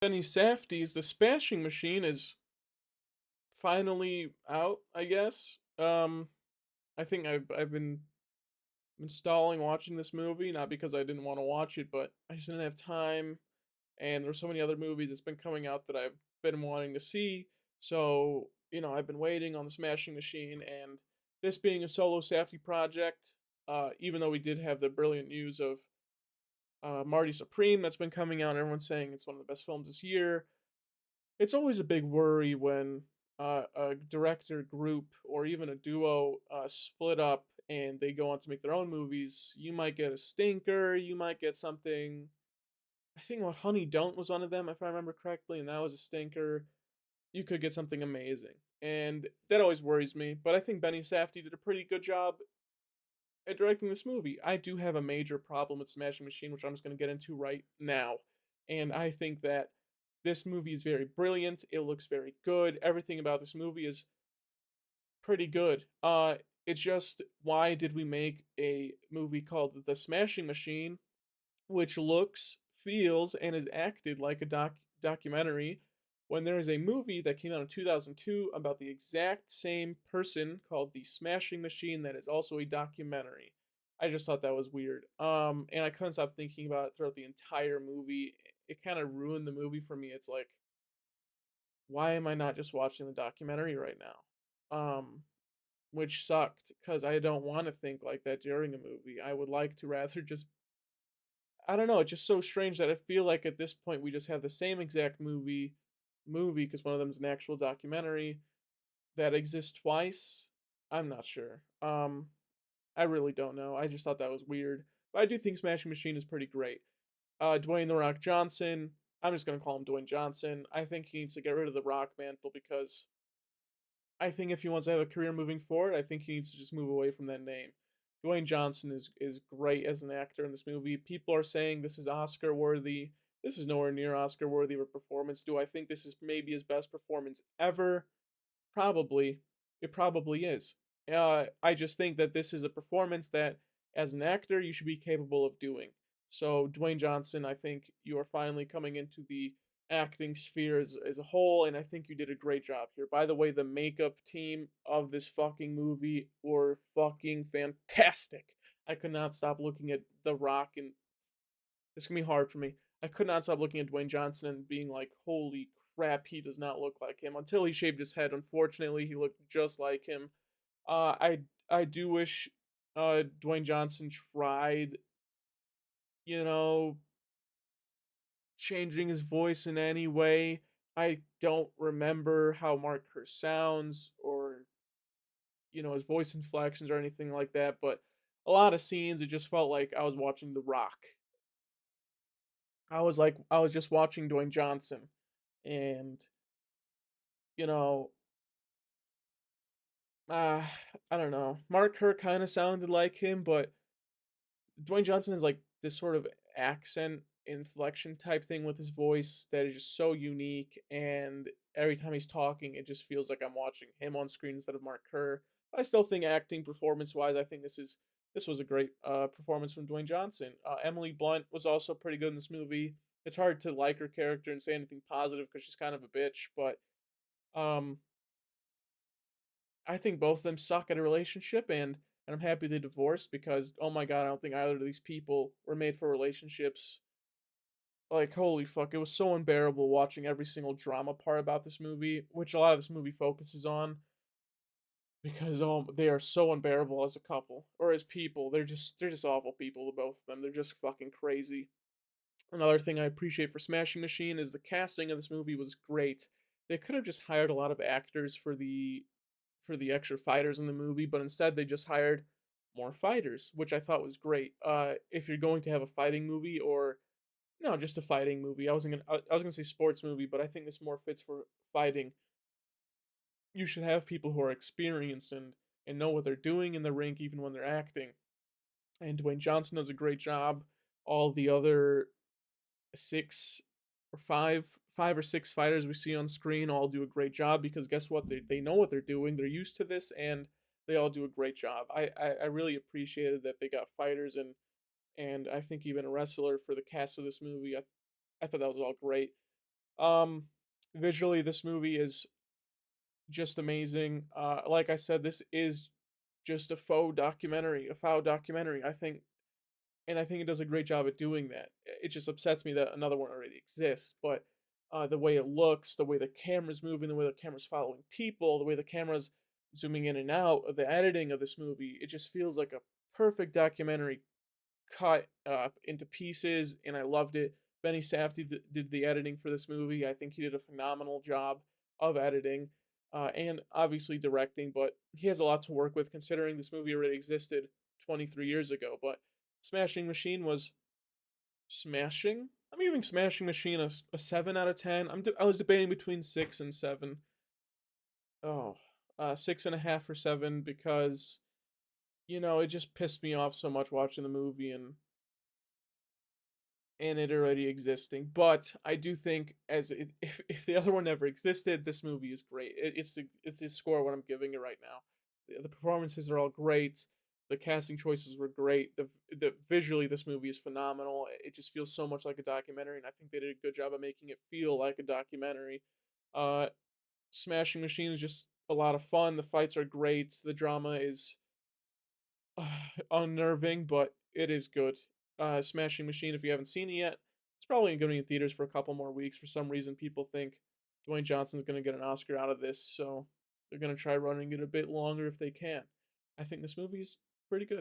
Benny Safdie's The Smashing Machine is finally out, I guess. I think I've been installing watching this movie, not because I didn't want to watch it, but I just didn't have time, and there's so many other movies that's been coming out that I've been wanting to see. So, I've been waiting on The Smashing Machine, and this being a solo Safdie project, even though we did have the brilliant news of Marty Supreme that's been coming out, and everyone's saying it's one of the best films this year. It's always a big worry when a director group or even a duo split up and they go on to make their own movies. You might get a stinker. You might get something. I think Honey Don't was one of them, if I remember correctly, and that was a stinker. You could get something amazing, and that always worries me. But I think Benny Safdie did a pretty good job at directing this movie. I do have a major problem with Smashing Machine, which I'm just going to get into right now, and I think that this movie is very brilliant. It looks very good. Everything about this movie is pretty good. It's just why did we make a movie called The Smashing Machine, which looks, feels, and is acted like a documentary, when there is a movie that came out in 2002 about the exact same person called The Smashing Machine that is also a documentary. I just thought that was weird. And I couldn't stop thinking about it throughout the entire movie. It kind of ruined the movie for me. It's like, why am I not just watching the documentary right now? Which sucked because I don't want to think like that during a movie. I would like to rather just, I don't know, it's just so strange that I feel like at this point we just have the same exact movie because one of them is an actual documentary that exists twice. I'm not sure. I really don't know. I just thought that was weird. But I do think Smashing Machine is pretty great. Dwayne the Rock Johnson. I'm just gonna call him Dwayne Johnson. I think he needs to get rid of the Rock mantle because I think if he wants to have a career moving forward, I think he needs to just move away from that name. Dwayne Johnson is great as an actor in this movie. People are saying this is Oscar worthy. This is nowhere near Oscar worthy of a performance. Do I think this is maybe his best performance ever? Probably. It probably is. I just think that this is a performance that, as an actor, you should be capable of doing. So, Dwayne Johnson, I think you are finally coming into the acting sphere as a whole, and I think you did a great job here. By the way, the makeup team of this fucking movie were fucking fantastic. I could not stop looking at The Rock, and this can be hard for me. I could not stop looking at Dwayne Johnson and being like, holy crap, he does not look like him. Until he shaved his head, unfortunately, he looked just like him. I do wish Dwayne Johnson tried, you know, changing his voice in any way. I don't remember how Mark Kerr sounds or his voice inflections or anything like that, but a lot of scenes it just felt like I was watching The Rock. I was just watching Dwayne Johnson, and you know, uh, I don't know. Mark Kerr kind of sounded like him, but Dwayne Johnson is like this sort of accent inflection type thing with his voice that is just so unique, and every time he's talking, it just feels like I'm watching him on screen instead of Mark Kerr. I still think acting performance wise, I think this was a great performance from Dwayne Johnson. Emily Blunt was also pretty good in this movie. It's hard to like her character and say anything positive because she's kind of a bitch, but um, I think both of them suck at a relationship, and I'm happy they divorced because oh my god, I don't think either of these people were made for relationships. Like holy fuck, it was so unbearable watching every single drama part about this movie, which a lot of this movie focuses on because they are so unbearable as a couple or as people. They're just awful people, the both of them. They're just fucking crazy. Another thing I appreciate for Smashing Machine is the casting of this movie was great. They could have just hired a lot of actors for the extra fighters in the movie, but instead they just hired more fighters, which I thought was great. If you're going to have a fighting movie or no, just a fighting movie. I was gonna say sports movie, but I think this more fits for fighting. You should have people who are experienced and know what they're doing in the rink, even when they're acting. And Dwayne Johnson does a great job. All the other six or five or six fighters we see on screen all do a great job because guess what? They know what they're doing. They're used to this and they all do a great job. I really appreciated that they got fighters and I think even a wrestler for the cast of this movie. I thought that was all great. Um, Visually, this movie is just amazing. Like I said, this is just a faux documentary, a foul documentary. I think it does a great job at doing that. It just upsets me that another one already exists, but the way it looks, the way the camera's moving, the way the camera's following people, the way the camera's zooming in and out, the editing of this movie, it just feels like a perfect documentary cut into pieces, and I loved it. Benny Safdie did the editing for this movie. I think he did a phenomenal job of editing and obviously directing, but he has a lot to work with considering this movie already existed 23 years ago. But Smashing Machine was smashing. I'm giving Smashing Machine a 7 out of 10. I was debating between 6 and 7. Oh, 6.5 or 7 because, it just pissed me off so much watching the movie and it already existing. But I do think if the other one never existed, this movie is great. It's the score what I'm giving it right now. The performances are all great. The casting choices were great. The visually this movie is phenomenal. It just feels so much like a documentary, and I think they did a good job of making it feel like a documentary. Uh, Smashing Machine is just a lot of fun. The fights are great. The drama is unnerving, but it is good. Smashing Machine, if you haven't seen it yet, it's probably going to be in theaters for a couple more weeks. For some reason, people think Dwayne Johnson's going to get an Oscar out of this, so they're going to try running it a bit longer if they can. I think this movie's pretty good.